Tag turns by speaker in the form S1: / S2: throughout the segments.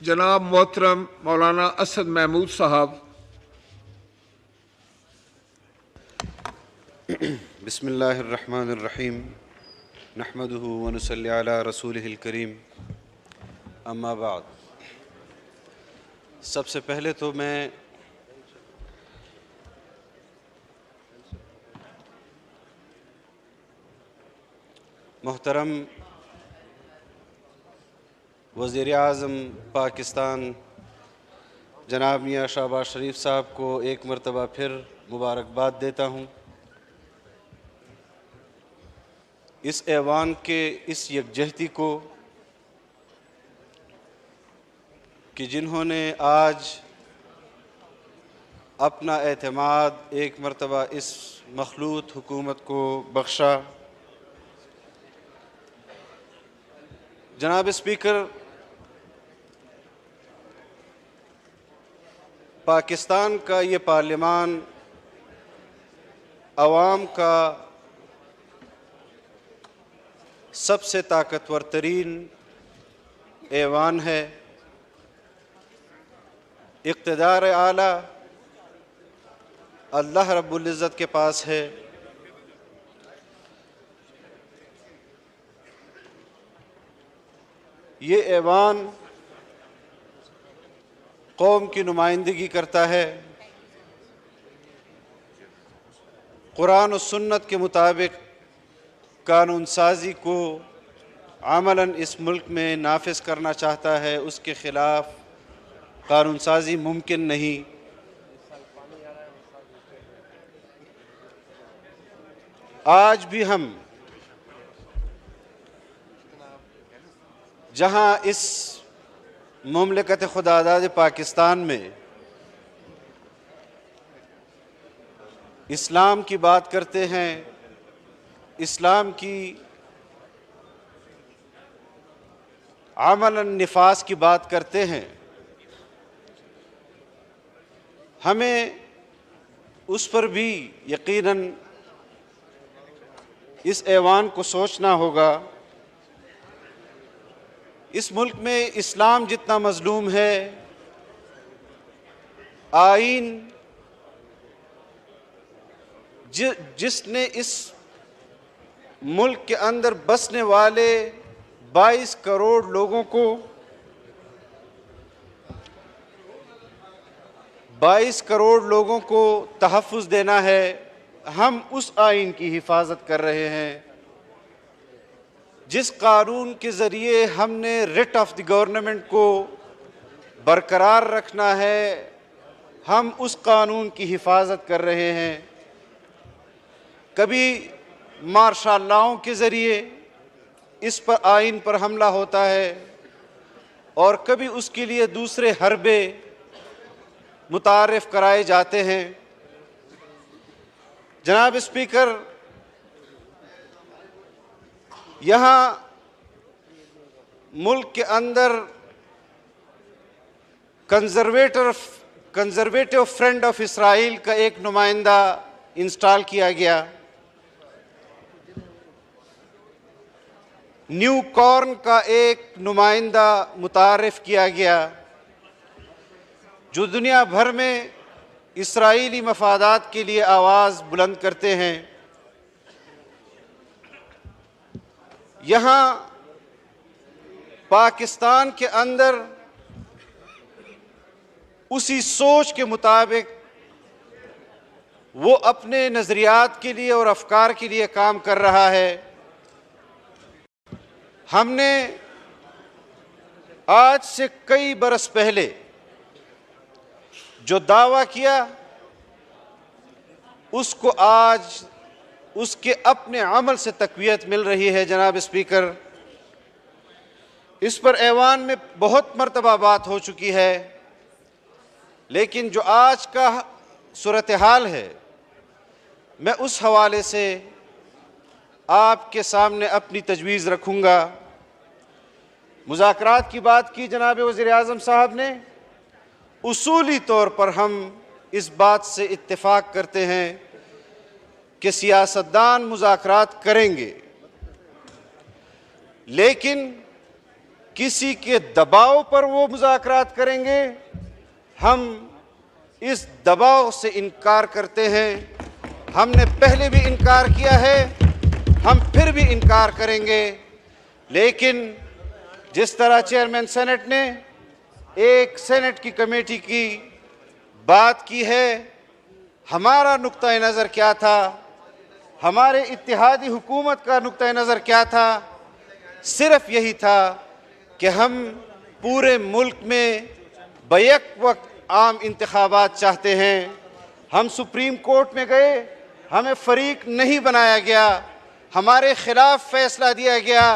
S1: जनाब मोहतरम मौलाना असद महमूद साहब।
S2: बिस्मिल्लाहिर्रहमानिर्रहीम नहमदुहु व नुसल्ली अला रसूलिहिल करीम अम्मा बाद। सबसे पहले तो मैं मोहतरम वज़ीर आज़म पाकिस्तान जनाब मियाँ शहबाज शरीफ साहब को एक मरतबा फिर मुबारकबाद देता हूँ। इस ऐवान के इस यकजहती को कि जिन्होंने आज अपना एतमाद एक मरतबा इस मखलूत हुकूमत को बख्शा। जनाब स्पीकर, पाकिस्तान का ये पार्लियामान अवाम का सबसे ताकतवर तरीन ऐवान है। इक़्तिदार आला अल्लाह रब्बुल इज़्ज़त के पास है। ये ऐवान कौम की नुमाइंदगी करता है। कुरान और सुन्नत के मुताबिक कानून साजी को अमलन इस मुल्क में नाफिज करना चाहता है। उसके ख़िलाफ़ कानून साजी मुमकिन नहीं। आज भी हम जहाँ इस मुमलिकत खुदादाद पाकिस्तान में इस्लाम की बात करते हैं, इस्लाम की अमलन निफास की बात करते हैं, हमें उस पर भी यकीनन इस ऐवान को सोचना होगा। इस मुल्क में इस्लाम जितना मज़लूम है, आइन जिसने इस मुल्क के अंदर बसने वाले 22 करोड़ लोगों को 22 करोड़ लोगों को तहफ़्फ़ुज़ देना है, हम उस आइन की हिफाजत कर रहे हैं। जिस कानून के ज़रिए हमने रिट ऑफ द गवर्नमेंट को बरकरार रखना है, हम उस कानून की हिफाजत कर रहे हैं। कभी मार्शल लॉ के ज़रिए इस पर आइन पर हमला होता है और कभी उसके लिए दूसरे हरबे मुतारिफ़ कराए जाते हैं। जनाब स्पीकर, यहाँ मुल्क के अंदर कंजर्वेटिव फ्रंट ऑफ इसराइल का एक नुमाइंदा इंस्टॉल किया गया। न्यू कॉर्न का एक नुमाइंदा मुतारिफ़ किया गया, जो दुनिया भर में इसराइली मफादात के लिए आवाज़ बुलंद करते हैं। यहाँ पाकिस्तान के अंदर उसी सोच के मुताबिक वो अपने नज़रियात के लिए और अफकार के लिए काम कर रहा है। हमने आज से कई बरस पहले जो दावा किया, उसको आज उसके अपने अमल से तक़वियत मिल रही है। जनाब स्पीकर, इस पर ऐवान में बहुत मरतबा बात हो चुकी है, लेकिन जो आज का सूरत हाल है, मैं उस हवाले से आपके सामने अपनी तजवीज़ रखूँगा। मुज़ाकरात की बात की जनाब वज़ीर आज़म साहब ने। उसूली तौर पर हम इस बात से इत्तेफाक करते हैं कि सियासतदान मुज़ाकरात करेंगे, लेकिन किसी के दबाव पर वो मुज़ाकरात करेंगे। हम इस दबाव से इनकार करते हैं। हमने पहले भी इनकार किया है, हम फिर भी इनकार करेंगे। लेकिन जिस तरह चेयरमैन सेनेट ने एक सेनेट की कमेटी की बात की है, हमारा नुक्ता नज़र क्या था, हमारे इत्तेहादी हुकूमत का नुक्ता नज़र क्या था? सिर्फ यही था कि हम पूरे मुल्क में बैक वक्त आम इंतखाबात चाहते हैं। हम सुप्रीम कोर्ट में गए, हमें फरीक नहीं बनाया गया, हमारे खिलाफ फैसला दिया गया।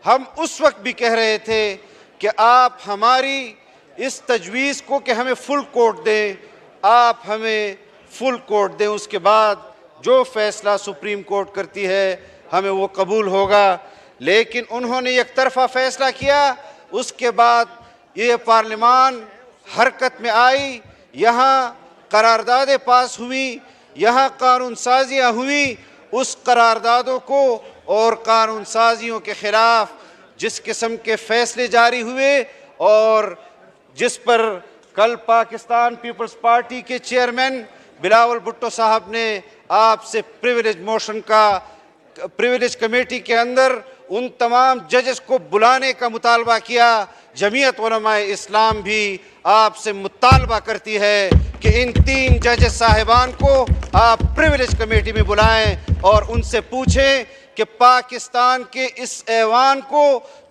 S2: हम उस वक्त भी कह रहे थे कि आप हमारी इस तजवीज़ को कि हमें फुल कोर्ट दें, आप हमें फुल कोर्ट दें, उसके बाद जो फैसला सुप्रीम कोर्ट करती है हमें वो कबूल होगा। लेकिन उन्होंने एक तरफा फैसला किया। उसके बाद ये पार्लियामान हरकत में आई, यहाँ करारदादें पास हुई, यहाँ कानून साजियाँ हुई। उस करारदादों को और कानून साजियों के ख़िलाफ़ जिस किस्म के फ़ैसले जारी हुए और जिस पर कल पाकिस्तान पीपल्स पार्टी के चेयरमैन बिलावल भुट्टो साहब ने आपसे प्रिविलेज कमेटी के अंदर उन तमाम जजेस को बुलाने का मुतालबा किया। जमीयत उलमाए इस्लाम भी आपसे मुतालबा करती है कि इन 3 जजेस साहिबान को आप प्रिविलेज कमेटी में बुलाएं और उनसे पूछें कि पाकिस्तान के इस ऐवान को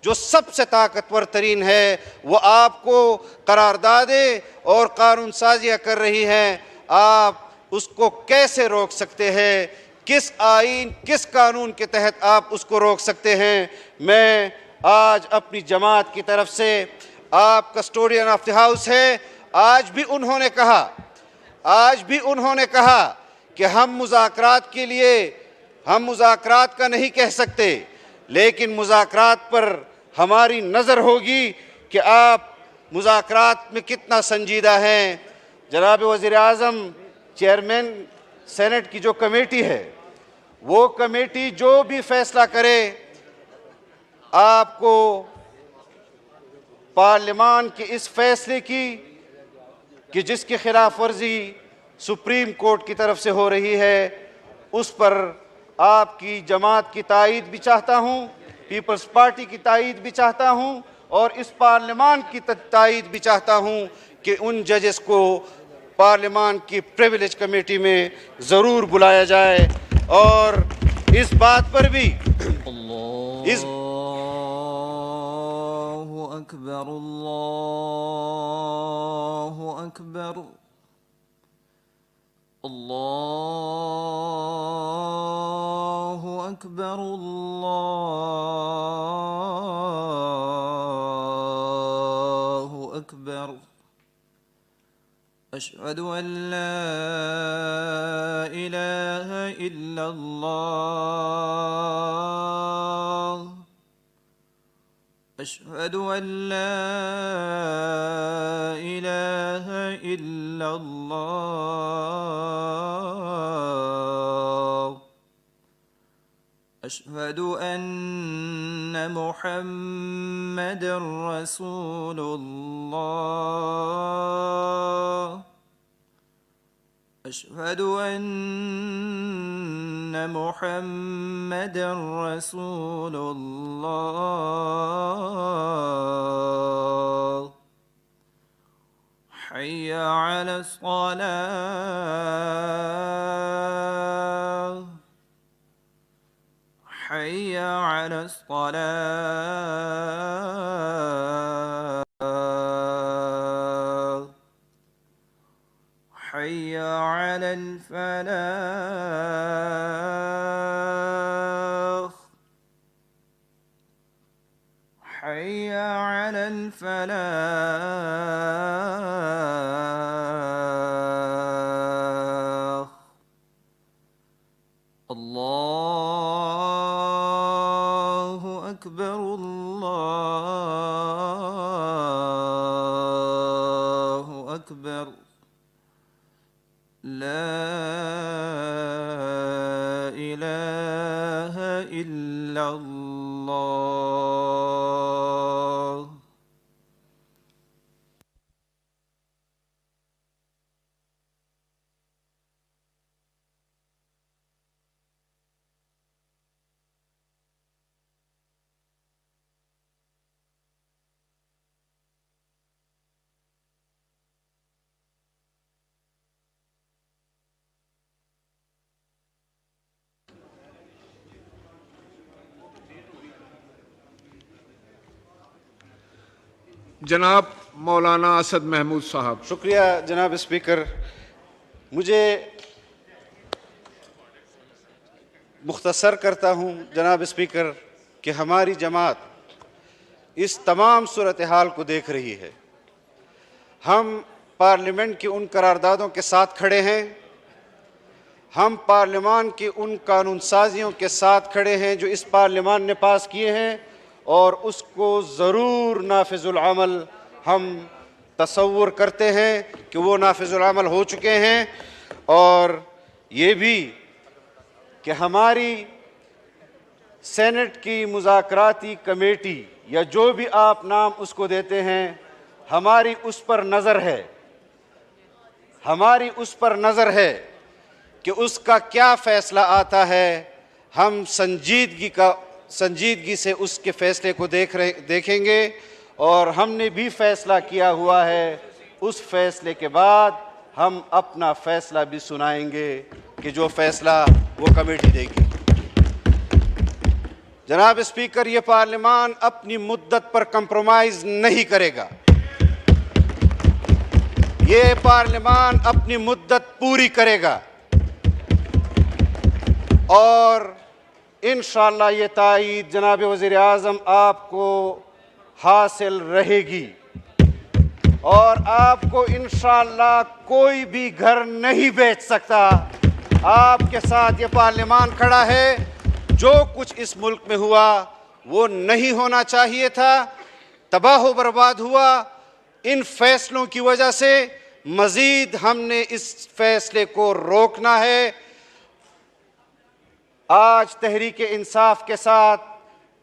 S2: जो सबसे ताकतवर तरीन है वो आपको करारदादें और कानून साजियाँ कर रही हैं, आप उसको कैसे रोक सकते हैं? किस आईन, किस कानून के तहत आप उसको रोक सकते हैं? मैं आज अपनी जमात की तरफ से, आप कस्टोडियन ऑफ द हाउस है, आज भी उन्होंने कहा कि हम मुज़ाकरात के लिए, हम मुज़ाकरात का नहीं कह सकते, लेकिन मुज़ाकरात पर हमारी नज़र होगी कि आप मुज़ाकरात में कितना संजीदा हैं। जनाब वज़ीर आज़म, चेयरमैन सेनेट की जो कमेटी है, वो कमेटी जो भी फैसला करे, आपको पार्लियामान के इस फैसले की कि जिसकी खिलाफ वर्जी सुप्रीम कोर्ट की तरफ से हो रही है, उस पर आपकी जमात की तायीद भी चाहता हूँ, पीपल्स पार्टी की तायीद भी चाहता हूँ और इस पार्लियामान की तायीद भी चाहता हूँ कि उन जजेस को पार्लियामान की प्रिविलेज कमेटी में ज़रूर बुलाया जाए। और इस बात पर भी
S3: अल्लाहु अकबर, अल्लाहु अकबर, अल्लाहु अकबर, अल्लाहु अकबर। अशहदु अन ला इलाहा इल्लल्लाह, अशहदु अन ला इलाहा इल्लल्लाह, अशहदु अन्न मुहम्मदर रसूलुल्लाह, अशहदु अन्न मुहम्मदर रसूलुल्लाह। हय्य अलस सलाह, हय्य अलस सलाह, हय्य अलल फलाह, हय्य अलल फलाह। अल्लाहु अकबर, अल्लाहु अकबर। ला इलाहा इल्लल्लाह।
S1: जनाब मौलाना असद महमूद साहब।
S2: शुक्रिया जनाब स्पीकर। मुझे मुख्तसर करता हूँ जनाब स्पीकर कि हमारी जमात इस तमाम सूरत हाल को देख रही है। हम पार्लियामेंट की उन करारदादों के साथ खड़े हैं, हम पार्लियामान की उन कानून साजियों के साथ खड़े हैं जो इस पार्लियामान ने पास किए हैं, और उसको ज़रूर नाफिजुल अमल हम तसव्वुर करते हैं कि वो नाफिजुल अमल हो चुके हैं। और ये भी कि हमारी सेनेट की मुज़ाकराती कमेटी या जो भी आप नाम उसको देते हैं, हमारी उस पर नज़र है, हमारी उस पर नज़र है कि उसका क्या फ़ैसला आता है। हम संजीदगी से उसके फ़ैसले को देखेंगे, और हमने भी फ़ैसला किया हुआ है। उस फ़ैसले के बाद हम अपना फ़ैसला भी सुनाएंगे कि जो फ़ैसला वो कमेटी देगी। जनाब स्पीकर, ये पार्लियामान अपनी मुद्दत पर कंप्रोमाइज़ नहीं करेगा। ये पार्लियामान अपनी मुद्दत पूरी करेगा, और इंशाअल्लाह ये ताईद जनाब वज़ीर आज़म आपको हासिल रहेगी, और आपको इंशाअल्लाह कोई भी घर नहीं बेच सकता। आपके साथ ये पार्लियामान खड़ा है। जो कुछ इस मुल्क में हुआ वो नहीं होना चाहिए था, तबाह बर्बाद हुआ। इन फैसलों की वजह से मज़ीद हमने इस फैसले को रोकना है। आज तहरीक इंसाफ के साथ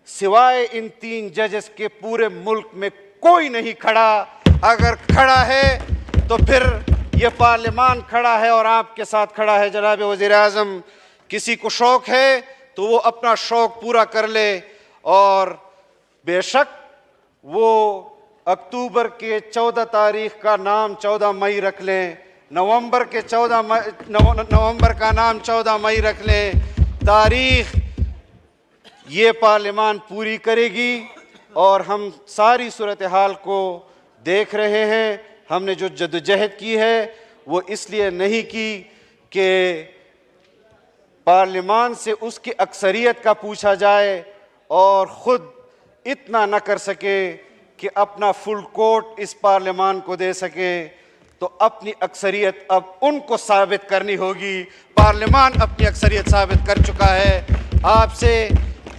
S2: सिवाय इन 3 जजेस के पूरे मुल्क में कोई नहीं खड़ा। अगर खड़ा है तो फिर ये पार्लियामान खड़ा है और आपके साथ खड़ा है। जनाब वज़ीर आज़म, किसी को शौक़ है तो वो अपना शौक़ पूरा कर ले, और बेशक वो अक्टूबर के 14 तारीख का नाम 14 मई रख लें, नवंबर का नाम 14 मई रख लें। तारीख ये पार्लियामान पूरी करेगी, और हम सारी सूरत हाल को देख रहे हैं। हमने जो जद्दोजहद की है वो इसलिए नहीं की कि पार्लियामान से उसकी अक्सरियत का पूछा जाए, और ख़ुद इतना न कर सके कि अपना फुल कोर्ट इस पार्लियामान को दे सके, तो अपनी अक्सरियत अब उनको साबित करनी होगी। पार्लियामान अपनी अक्सरियत साबित कर चुका है। आपसे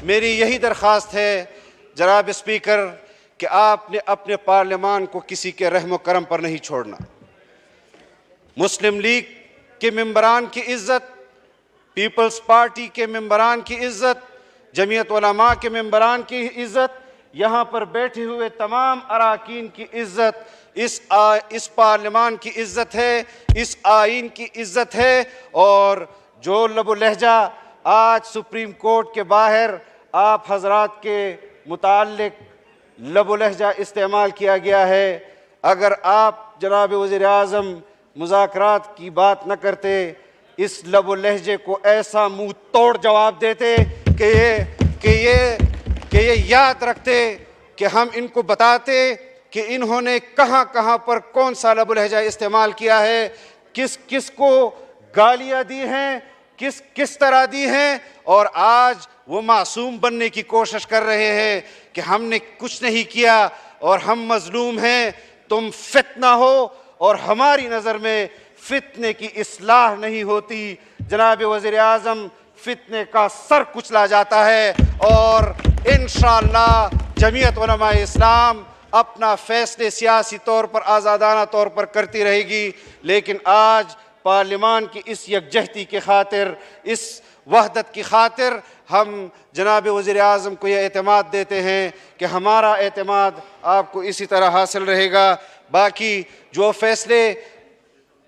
S2: मेरी यही दरख्वास्त है जनाब स्पीकर कि आपने अपने पार्लियामान को किसी के रहम करम पर नहीं छोड़ना। मुस्लिम लीग के मेंबरान की इज़्ज़त, पीपल्स पार्टी के मेंबरान की इज़्ज़त, जमीयत उलमा के मेंबरान की इज़्ज़त, यहाँ पर बैठे हुए तमाम अराकीन की इज़्ज़त, इस पार्लियामान की इज़्ज़त है, इस आइन की इज़्ज़त है। और जो लबो लहजा आज सुप्रीम कोर्ट के बाहर आप हजरात के मुताल्लिक लबो लहजा इस्तेमाल किया गया है, अगर आप जनाब वज़ीर आज़म मुज़ाकरात की बात न करते, इस लबो लहजे को ऐसा मुंह तोड़ जवाब देते कि ये याद रखते कि हम इनको बताते कि इन्होंने कहाँ कहाँ पर कौन सा लबो लहजा इस्तेमाल किया है, किस किस को गालियाँ दी हैं, किस तरह दी हैं। और आज वो मासूम बनने की कोशिश कर रहे हैं कि हमने कुछ नहीं किया और हम मजलूम हैं, तुम फितना हो। और हमारी नज़र में फितने की इस्लाह नहीं होती। जनाब वज़ीर आज़म, फितने का सर कुचला जाता है, और इंशाअल्लाह जमीयत उलमा इस्लाम अपना फैसले सियासी तौर पर आज़ादाना तौर पर करती रहेगी। लेकिन आज पार्लियामान की इस यकजहती की खातिर, इस वहदत की खातिर हम जनाब वज़ीर आज़म को यह एतमाद देते हैं कि हमारा एतमाद आपको इसी तरह हासिल रहेगा। बाकी जो फैसले,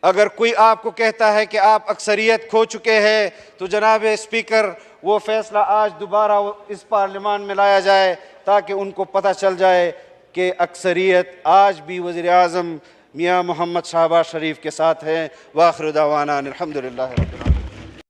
S2: अगर कोई आपको कहता है कि आप अक्सरियत खो चुके हैं, तो जनाब स्पीकर वो फ़ैसला आज दोबारा इस पार्लियामान में लाया जाए ताकि उनको पता चल जाए कि अक्सरियत आज भी वज़ीर आज़म मियाँ मोहम्मद शहबाज शरीफ के साथ है। वाखिर दावाना अल्हम्दुलिल्लाह।